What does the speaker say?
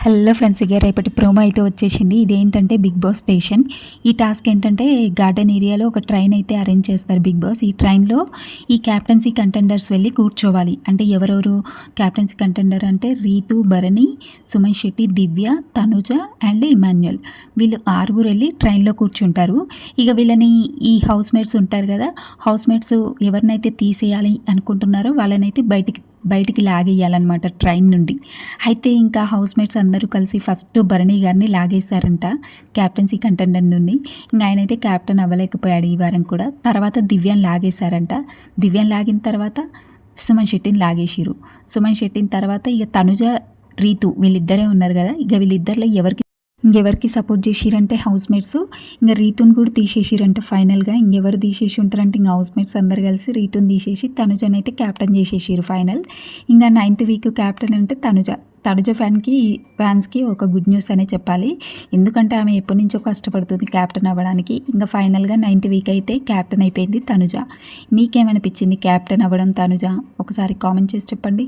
Hello friends, ఇక రేపటి promo అయితే వచ్చేసింది. ఇదేంటంటే బిగ్ బాస్ స్టేషన్. ఈ టాస్క్ ఏంటంటే గార్డెన్ ఏరియాలో ఒక ట్రైన్ అయితే అరేంజ్ చేస్తారు బిగ్ బాస్. ఈ ట్రైన్లో ఈ క్యాప్టెన్సీ కంటెండర్స్ వెళ్ళి కూర్చోవాలి. అంటే ఎవరెవరు క్యాప్టెన్సీ కంటెండర్ అంటే రీతు, భరణి, సుమన్ శెట్టి, దివ్య, తనుజ అండ్ ఇమాన్యుయల్. వీళ్ళు 6 వెళ్ళి ట్రైన్లో కూర్చుంటారు. ఇక వీళ్ళని ఈ హౌస్ మేట్స్ ఉంటారు కదా, హౌస్ మేట్స్ ఎవరినైతే తీసేయాలి అనుకుంటున్నారో వాళ్ళనైతే బయటికి లాగేయాలన్నమాట ట్రైన్ నుండి. అయితే ఇంకా హౌస్ మేట్స్ అందరూ కలిసి ఫస్ట్ భరణి గారిని లాగేశారంట క్యాప్టెన్సీ కంటెండర్ నుండి. ఇంకా ఆయన అయితే క్యాప్టెన్ అవ్వలేకపోయాడు ఈ వారం కూడా. తర్వాత దివ్యాన్ని లాగేశారంట. దివ్యాన్ని లాగిన తర్వాత సుమన్ శెట్టిని లాగేసిరు. సుమన్ శెట్టిని తర్వాత ఇక తనుజ, రీతు వీళ్ళిద్దరే ఉన్నారు కదా. ఇక వీళ్ళిద్దరిలో ఇంకెవరికి సపోర్ట్ చేసిరంటే హౌస్ మేట్స్ ఇంకా రీతుని కూడా తీసేసిరంట ఫైనల్గా. ఇంకెవరు తీసేసి ఉంటారంటే ఇంకా హౌస్ మేట్స్ అందరు కలిసి రీతుని తీసేసి తనుజని అయితే క్యాప్టెన్ చేసేసారు ఫైనల్. ఇంకా 9th వీక్ క్యాప్టెన్ అంటే తనుజ ఫ్యాన్స్కి ఒక గుడ్ న్యూస్ అనే చెప్పాలి. ఎందుకంటే ఆమె ఎప్పటి నుంచో కష్టపడుతుంది క్యాప్టెన్ అవ్వడానికి. ఇంకా ఫైనల్గా 9th వీక్ అయితే క్యాప్టెన్ అయిపోయింది తనుజ. మీకేమనిపించింది క్యాప్టెన్ అవ్వడం తనుజ? ఒకసారి కామెంట్ చేసి చెప్పండి.